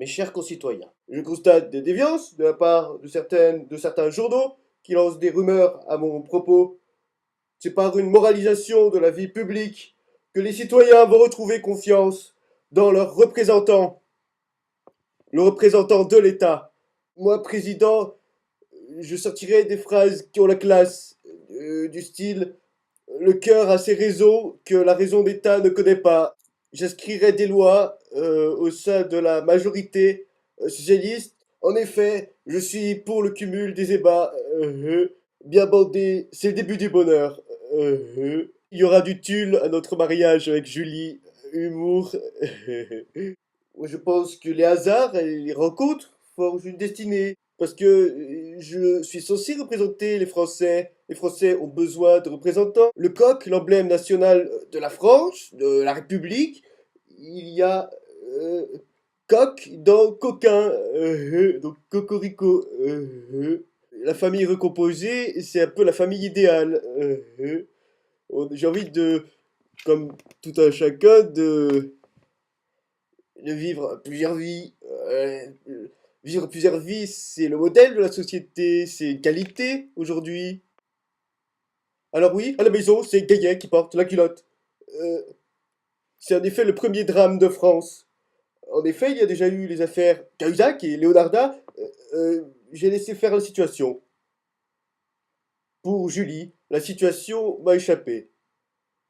Mes chers concitoyens, je constate des déviances de la part de certains journaux qui lancent des rumeurs à mon propos. C'est par une moralisation de la vie publique que les citoyens vont retrouver confiance dans leurs représentants, le représentant de l'État. Moi, président, je sortirai des phrases qui ont la classe, du style le cœur a ses raisons que la raison d'État ne connaît pas. J'inscrirai des lois au sein de la majorité socialiste. En effet, je suis pour le cumul des ébats. Bien bandé, c'est le début du bonheur. Il y aura du tulle à notre mariage avec Julie. Humour. Je pense que les hasards et les rencontres forgent une destinée. Parce que je suis censé représenter les Français. Les Français ont besoin de représentants. Le coq, l'emblème national de la France, de la République, il y a coq dans coquin, donc cocorico. La famille recomposée, c'est un peu la famille idéale. J'ai envie de, comme tout un chacun, de vivre plusieurs vies. Vivre plusieurs vies, c'est le modèle de la société, c'est une qualité aujourd'hui. Alors oui, à la maison, c'est Gaillet qui porte la culotte. Euh, c'est en effet le premier drame de France. En effet, il y a déjà eu les affaires Cahuzac et Leonarda. J'ai laissé faire la situation. Pour Julie, la situation m'a échappé.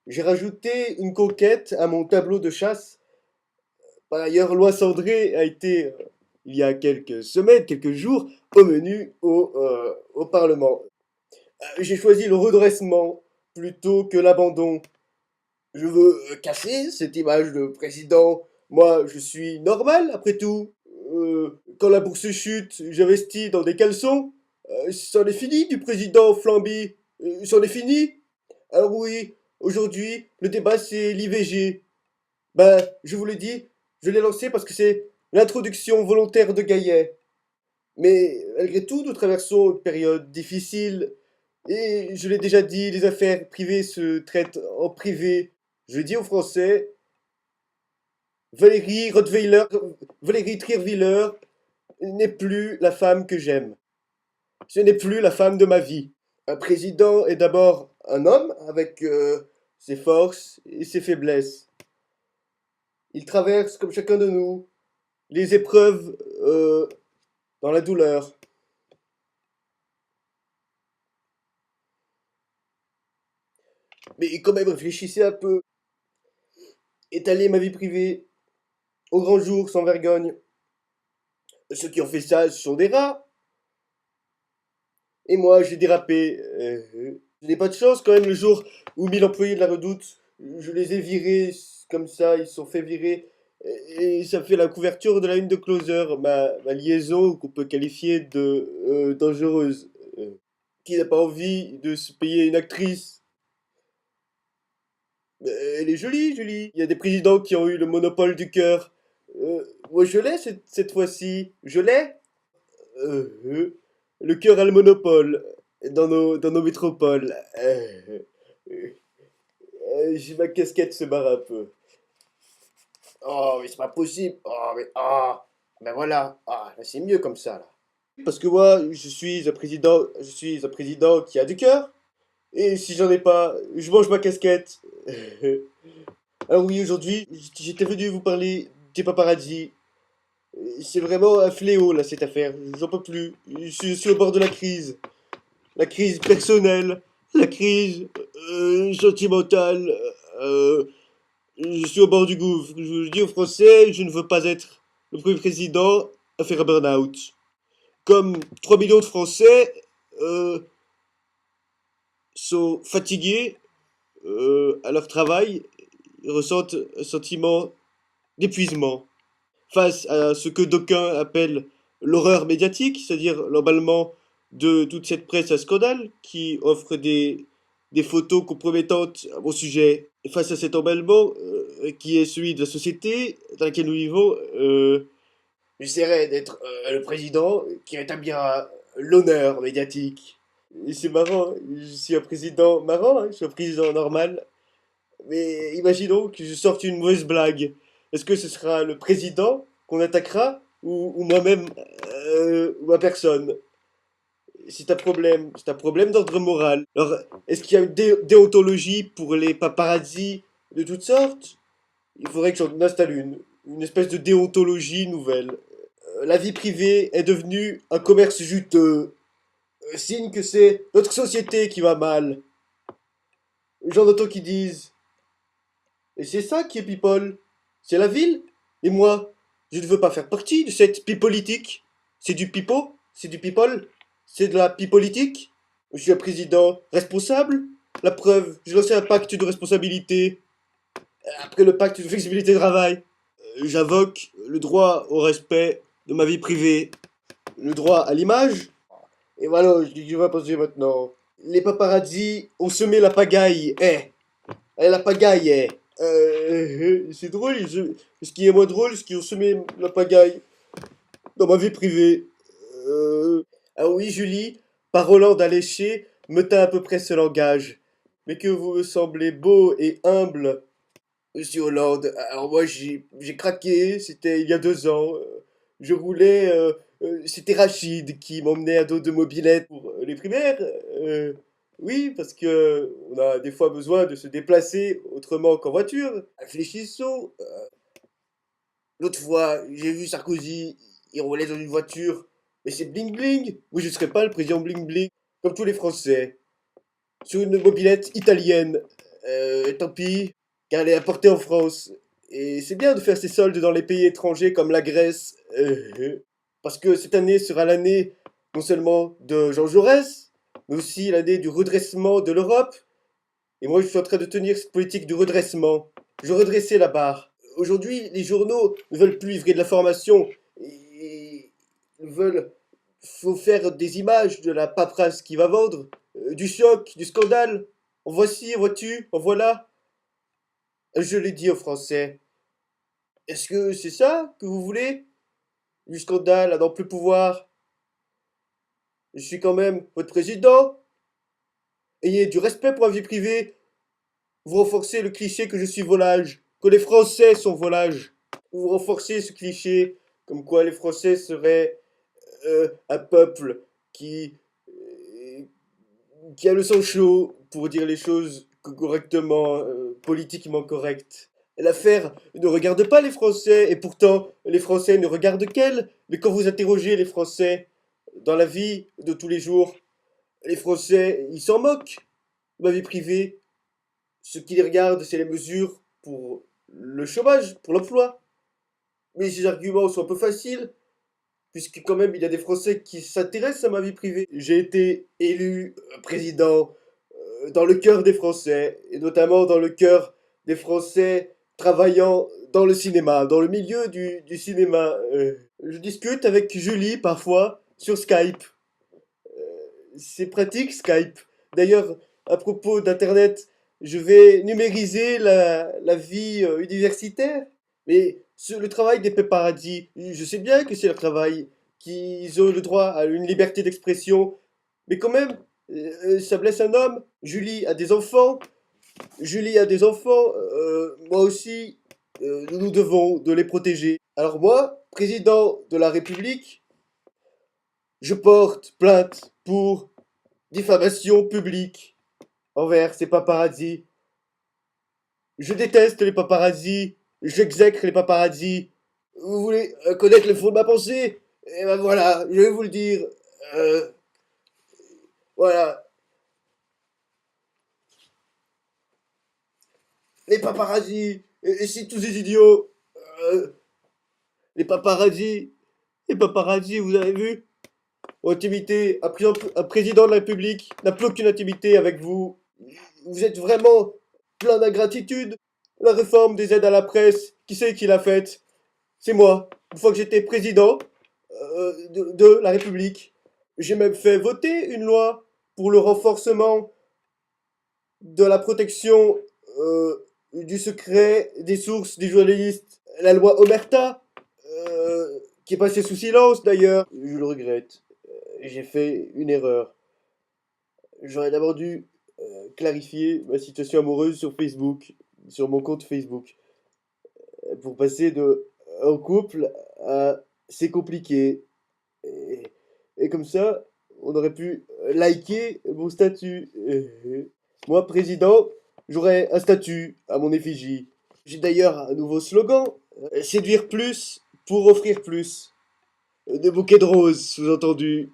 J'ai rajouté une conquête à mon tableau de chasse. Par ailleurs, Loi Cendré a été, il y a quelques semaines, quelques jours, au menu au Parlement. J'ai choisi le redressement plutôt que l'abandon. Je veux casser cette image de président. Moi, je suis normal, après tout. Quand la bourse chute, j'investis dans des caleçons. C'en est fini du président Flamby. C'en est fini. Alors oui, aujourd'hui, le débat c'est l'IVG. Ben, je vous le dis, je l'ai lancé parce que c'est l'introduction volontaire de Gaillet. Mais malgré tout, nous traversons une période difficile. Et je l'ai déjà dit, les affaires privées se traitent en privé. Je dis aux Français, Valérie Rottweiler, Valérie Trierweiler n'est plus la femme que j'aime. Ce n'est plus la femme de ma vie. Un président est d'abord un homme avec ses forces et ses faiblesses. Il traverse, comme chacun de nous, les épreuves dans la douleur. Mais quand même, réfléchissez un peu. Étaler ma vie privée au grand jour sans vergogne. Ceux qui ont fait ça sont des rats. Et moi, j'ai dérapé. Je n'ai pas de chance quand même le jour où 1000 employés de la Redoute, je les ai virés comme ça, ils se sont fait virer. Et ça fait la couverture de la une de Closer, ma liaison qu'on peut qualifier de dangereuse. Qui n'a pas envie de se payer une actrice? Elle est jolie, Julie. Il y a des présidents qui ont eu le monopole du cœur. Moi, je l'ai cette fois-ci. Je l'ai. Le cœur a le monopole dans nos métropoles. J'ai ma casquette se barre un peu. Oh, mais c'est pas possible. Oh, mais ben voilà. Ah, là, c'est mieux comme ça là. Parce que moi, je suis un président qui a du cœur. Et si j'en ai pas, je mange ma casquette. Alors oui, aujourd'hui, j'étais venu vous parler des paparazzi. C'est vraiment un fléau là cette affaire. J'en peux plus. Je suis au bord de la crise. La crise personnelle, la crise sentimentale. euh, je suis au bord du gouffre. Je vous le dis aux Français, je ne veux pas être le premier président à faire un burn-out. Comme 3 millions de Français euh, sont fatigués à leur travail, ils ressentent un sentiment d'épuisement face à ce que d'aucuns appellent l'horreur médiatique, c'est-à-dire l'emballement de toute cette presse à scandale qui offre des photos compromettantes à mon sujet. Et face à cet emballement qui est celui de la société dans laquelle nous vivons, j'essaierai d'être le président qui rétablira l'honneur médiatique. Et c'est marrant, je suis un président marrant, hein, je suis un président normal. Mais imaginons que je sorte une mauvaise blague. Est-ce que ce sera le président qu'on attaquera ou moi-même, ou ma personne. C'est un problème d'ordre moral. Alors, est-ce qu'il y a une déontologie pour les paparazzis de toutes sortes? Il faudrait que j'en installe une espèce de déontologie nouvelle. La vie privée est devenue un commerce juteux, signe que c'est notre société qui va mal. J'en entends qui disent, et c'est ça qui est people, c'est la ville. Et moi, je ne veux pas faire partie de cette pipolitique. C'est du pipo, c'est du people, c'est de la pipolitique. Je suis un président responsable. La preuve, j'ai lancé un pacte de responsabilité. Après le pacte de flexibilité de travail, j'invoque le droit au respect de ma vie privée, le droit à l'image. Et voilà, je vais passer maintenant. Les paparazzis ont semé la pagaille. La pagaille, c'est drôle. Ce qui est moins drôle, c'est qu'ils ont semé la pagaille dans ma vie privée. Ah oui, Julie, parolant d'allécher, me tint à peu près ce langage. Mais que vous me semblez beau et humble, Monsieur Hollande. Alors moi, j'ai craqué, c'était il y a 2 ans. Je roulais, c'était Rachid qui m'emmenait à dos de mobilette pour les primaires. Oui, parce que on a des fois besoin de se déplacer autrement qu'en voiture. Réfléchissons. L'autre fois, j'ai vu Sarkozy, il roulait dans une voiture. Mais c'est bling bling. Oui, je ne serais pas le président bling bling, comme tous les Français. Sur une mobilette italienne. Tant pis, car elle est importée en France. Et c'est bien de faire ses soldes dans les pays étrangers comme la Grèce. Parce que cette année sera l'année non seulement de Jean Jaurès, mais aussi l'année du redressement de l'Europe. Et moi, je suis en train de tenir cette politique du redressement. Je redressais la barre. Aujourd'hui, les journaux ne veulent plus livrer de l'information. Ils veulent faut faire des images de la paperasse qui va vendre, du choc, du scandale. En voici, en vois-tu, en voilà. Je l'ai dit aux Français. Est-ce que c'est ça que vous voulez? Du scandale à n'en plus pouvoir. Je suis quand même votre président. Ayez du respect pour la vie privée. Vous renforcez le cliché que je suis volage, que les Français sont volages. Vous renforcez ce cliché comme quoi les Français seraient un peuple euh, qui a le sang chaud pour dire les choses correctement, politiquement correctes. L'affaire ne regarde pas les Français, et pourtant les Français ne regardent qu'elle. Mais quand vous interrogez les Français dans la vie de tous les jours, les Français, ils s'en moquent de ma vie privée. Ce qui les regarde, c'est les mesures pour le chômage, pour l'emploi. Mais ces arguments sont un peu faciles, puisque quand même il y a des Français qui s'intéressent à ma vie privée. J'ai été élu président dans le cœur des Français, et notamment dans le cœur des Français travaillant dans le cinéma, dans le milieu du cinéma. Je discute avec Julie parfois sur Skype. C'est pratique Skype. D'ailleurs, à propos d'Internet, je vais numériser la vie universitaire. Mais sur le travail des paparazzi, je sais bien que c'est leur travail, qu'ils ont le droit à une liberté d'expression, mais quand même, ça blesse un homme. Julie a des enfants, Julie a des enfants, moi aussi, nous devons de les protéger. Alors moi, président de la République, je porte plainte pour diffamation publique envers ces paparazzis. Je déteste les paparazzis, j'exècre les paparazzis. Vous voulez connaître le fond de ma pensée? Eh ben voilà, je vais vous le dire. Euh, voilà, les paparazzis, et c'est tous ces idiots. Euh, les paparazzis, les paparazzis, vous avez vu? Intimité, un président de la République n'a plus aucune intimité avec vous. Vous êtes vraiment plein d'ingratitude. La réforme des aides à la presse, qui c'est qui l'a faite? C'est moi. Une fois que j'étais président de la République, j'ai même fait voter une loi pour le renforcement de la protection du secret des sources des journalistes. La loi Omerta, qui est passée sous silence d'ailleurs. Je le regrette. J'ai fait une erreur. J'aurais d'abord dû clarifier ma situation amoureuse sur Facebook, sur mon compte Facebook, pour passer de en couple à c'est compliqué. Et, et comme ça, on aurait pu liker mon statut. Moi, président, j'aurais un statut à mon effigie. J'ai d'ailleurs un nouveau slogan, séduire plus pour offrir plus. Des bouquets de roses, sous-entendu.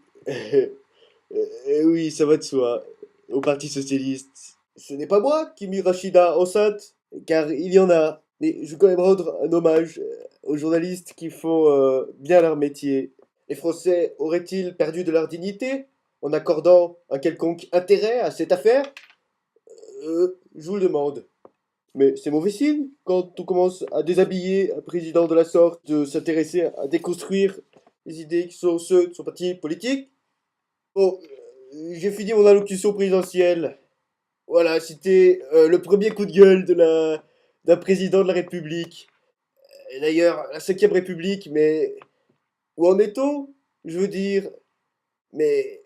Oui, ça va de soi. Au Parti Socialiste. Ce n'est pas moi qui mis Rachida enceinte, car il y en a. Mais je veux quand même rendre un hommage aux journalistes qui font bien leur métier. Les Français auraient-ils perdu de leur dignité en accordant un quelconque intérêt à cette affaire? Je vous le demande. Mais c'est mauvais signe quand on commence à déshabiller un président de la sorte, de s'intéresser à déconstruire les idées qui sont ceux de son parti politique. Bon, j'ai fini mon allocution présidentielle. Voilà, c'était le premier coup de gueule d'un président de la République. Et d'ailleurs, la cinquième République, mais où en est-on? Je veux dire, mais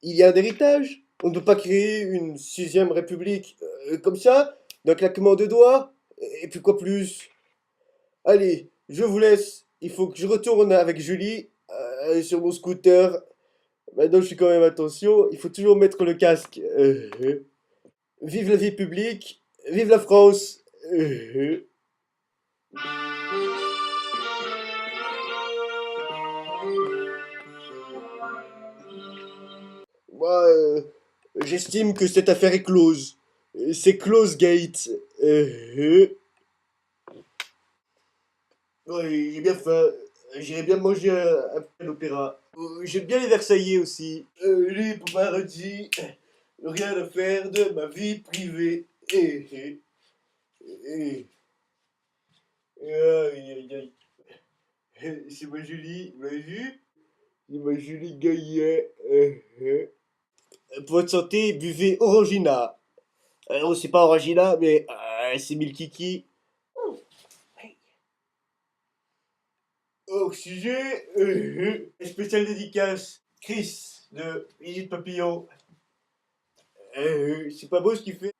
il y a un héritage. On ne peut pas créer une sixième République comme ça, d'un claquement de doigts. Et puis quoi plus? Allez, je vous laisse. Il faut que je retourne avec Julie sur mon scooter. Maintenant, je fais quand même attention. Il faut toujours mettre le casque. Vive la vie publique. Vive la France. Moi, j'estime que cette affaire est close. C'est close gate. Ouais, j'ai bien faim. J'irai bien manger après l'opéra. J'aime bien les Versaillais aussi. Libre paradis. Rien à faire de ma vie privée. Eh. Aïe, aïe, aïe. C'est ma Julie, vous l'avez vu? C'est ma Julie Gaillet. Pour votre santé, buvez Orangina. Non, c'est pas Orangina, mais c'est Milkiki. Oxygène. Spécial dédicace. Chris de Minute Papillon. C'est pas beau ce qu'il fait.